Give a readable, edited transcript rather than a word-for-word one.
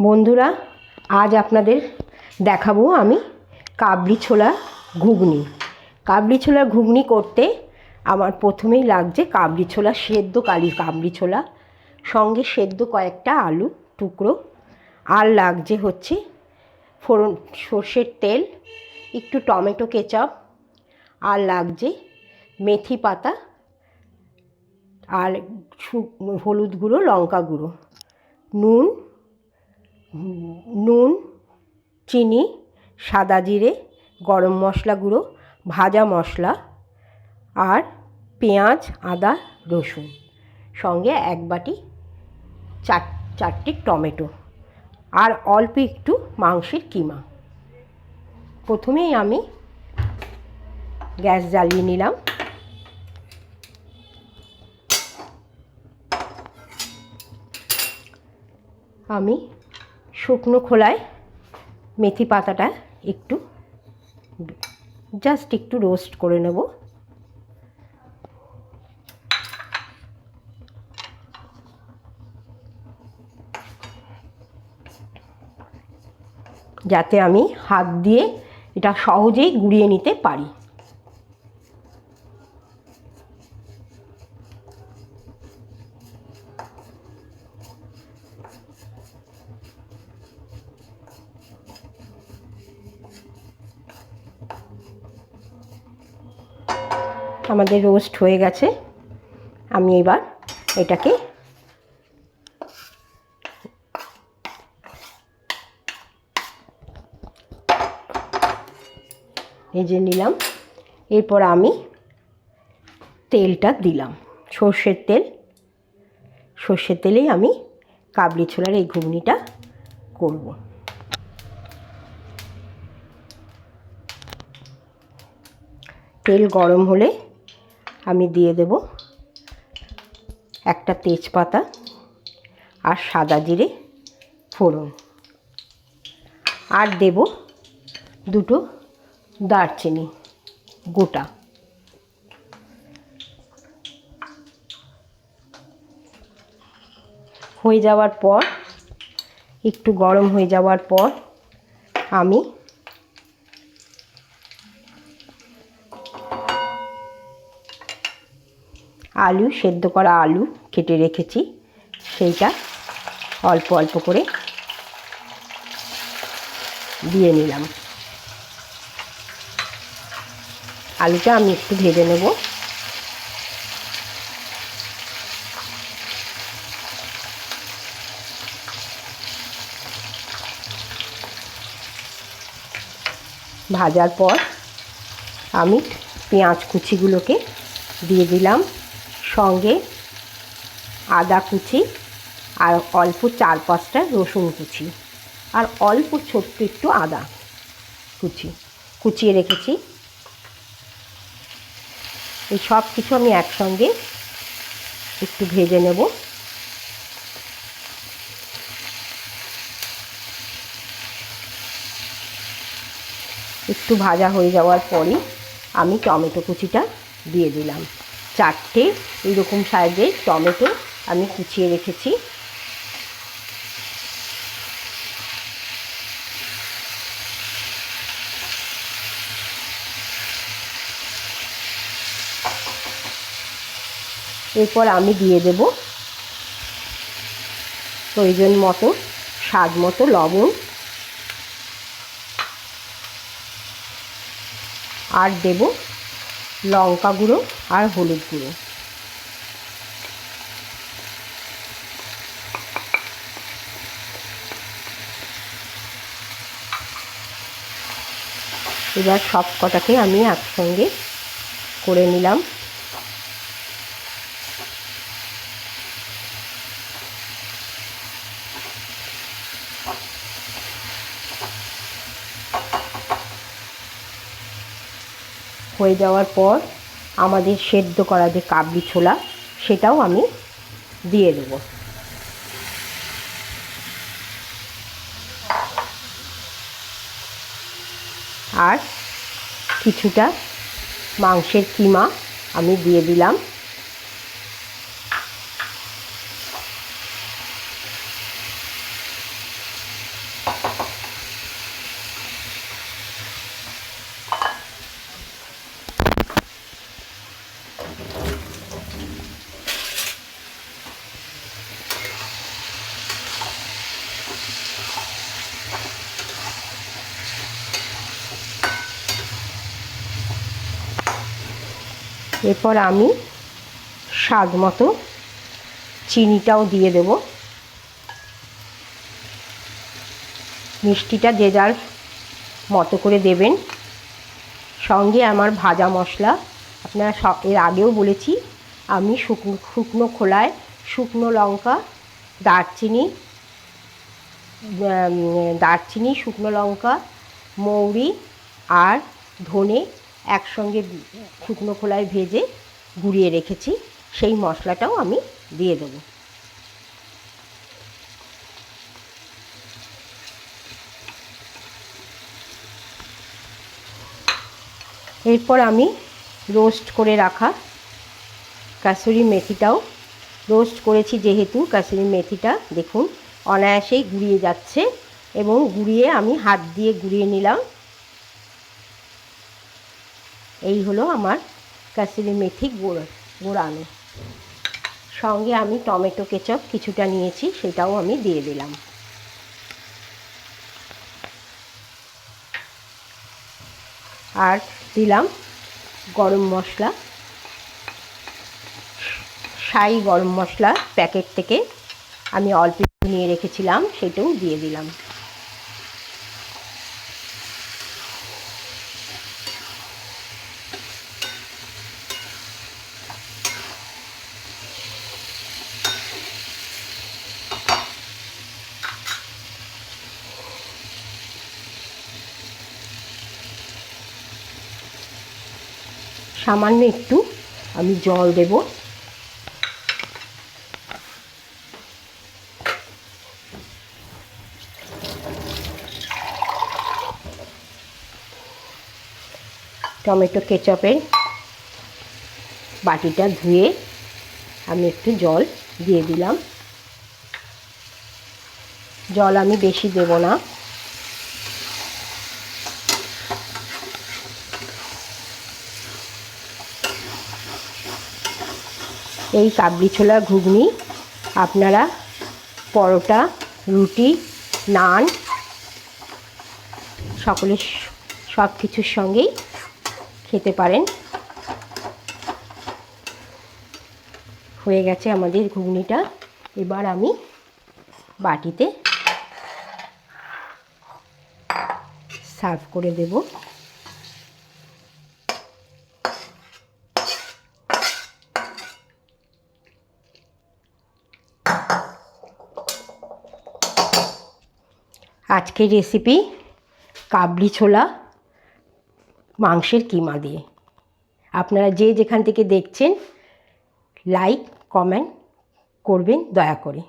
বন্ধুরা, আজ আপনাদের দেখাবো আমি কাবলি ছোলা ঘুগনি। কাবলি ছোলার ঘুগনি করতে আমার প্রথমেই লাগছে কাবলি ছোলা, সেদ্ধ কাবলি ছোলা, সঙ্গে সেদ্ধ কয়েকটা আলু টুকরো, আর লাগছে হচ্ছে ফোড়ন সর্ষের তেল, একটু টমেটো কেচাপ, আর লাগছে মেথি পাতা, আর হলুদ গুঁড়ো, লঙ্কা গুঁড়ো, নুন, চিনি, সাদা জিরে, গরম মশলা গুঁড়ো, ভাজা মশলা, আর পেঁয়াজ, আদা, রসুন, সঙ্গে এক বাটি চারটে টমেটো, আর অল্প একটু মাংসের কিমা। প্রথমেই আমি গ্যাস জ্বালিয়ে নিলাম। আমি শুকনো খোলায় মেথি পাতাটা জাস্ট একটু রোস্ট করে নেব। যাতে আমি হাত দিয়ে এটা সহজেই গুঁড়িয়ে নিতে পারি। আমাদের রোস্ট হয়ে গেছে। আমি এবার এটাকে ভেজে নিলাম। এরপর আমি তেলটা দিলাম, সর্ষের তেলেই আমি কাবলি ছোলার এই ঘুগনিটা করব। তেল গরম হলে আমি দিয়ে দেব একটা তেজপাতা আর সাদা জিরে ফোড়ন, আর দেব দুটো দারচিনি গোটা। হয়ে যাওয়ার পর, একটু গরম হয়ে যাওয়ার পর, আমি সেদ্ধ করা আলু কেটে রেখেছি, সেইটা অল্প অল্প করে দিয়ে নিলাম। আলুটা আমি একটু ভেজে নেব। ভাজার পর আমি পেঁয়াজ কুচিগুলোকে দিয়ে দিলাম, সঙ্গে আদা কুচি, আর অল্প 4-5টা রসুন কুচি, আর অল্প ছোট্ট একটু আদা কুচিয়ে রেখেছি। এই সব কিছু আমি একসঙ্গে একটু ভেজে নেব। একটু ভাজা হয়ে যাওয়ার পরই আমি টমেটো কুচিটা দিয়ে দিলাম। 4টে এইরকম সাইজের টমেটো আমি কুচিয়ে রেখেছি। এরপর আমি দিয়ে দেব প্রয়োজন মতো, স্বাদ মতো লবণ, আর দেব লঙ্কা গুঁড়ো আর হলুদ গুঁড়ো। এবার সব কটাকে আমি একসঙ্গে করে নিলাম। হয়ে যাওয়ার পর আমাদের সেদ্ধ করা যে কাবলি ছোলা, সেটাও আমি দিয়ে দেব। আর কিছুটা মাংসের কিমা আমি দিয়ে দিলাম। এরপর আমি স্বাদ মতো চিনিটাও দিয়ে দেব। মিষ্টিটা যে যার মতো করে দেবেন। সঙ্গে আমার ভাজা মশলা, আপনারা এর আগেও বলেছি, আমি শুকনো খোলায় শুকনো লঙ্কা, দারচিনি, শুকনো লঙ্কা, মৌরি আর ধনে একসঙ্গে শুকনো খোলায় ভেজে গুঁড়িয়ে রেখেছি, সেই মশলাটাও আমি দিয়ে দেবো। এরপর আমি রোস্ট করে রাখা কাসুরি মেথিটাও, রোস্ট করেছি যেহেতু কাসুরি মেথিটা দেখুন অনায়াসেই গুঁড়িয়ে যাচ্ছে, এবং গুঁড়িয়ে আমি হাত দিয়ে গুঁড়িয়ে নিলাম। এই হলো আমার কাসুরি মেথি গোড়ানো। সঙ্গে আমি টমেটো কেচাপ কিছুটা নিয়েছি, সেটাও আমি দিয়ে দিলাম। আর দিলাম গরম মশলা, শাহি গরম মশলা প্যাকেট থেকে আমি অল্প নিয়ে রেখেছিলাম, সেটাও দিয়ে দিলাম। সামান্য একটু আমি জল দেব। টমেটো কেচাপের বাটিটা ধুয়ে আমি একটু জল দিয়ে দিলাম। জল আমি বেশি দেব না। এই কাবলি ছোলার ঘুগনি আপনারা পরোটা, রুটি, নান সব কিছুর সঙ্গেই খেতে পারেন। হয়ে গেছে আমাদের ঘুগনিটা। এবার আমি বাটিতে সার্ভ করে দেব। আজকের রেসিপি কাবলি ছোলা মাংসের কিমা দিয়ে। আপনারা যে যেখান থেকে দেখছেন লাইক কমেন্ট করবেন দয়া করে।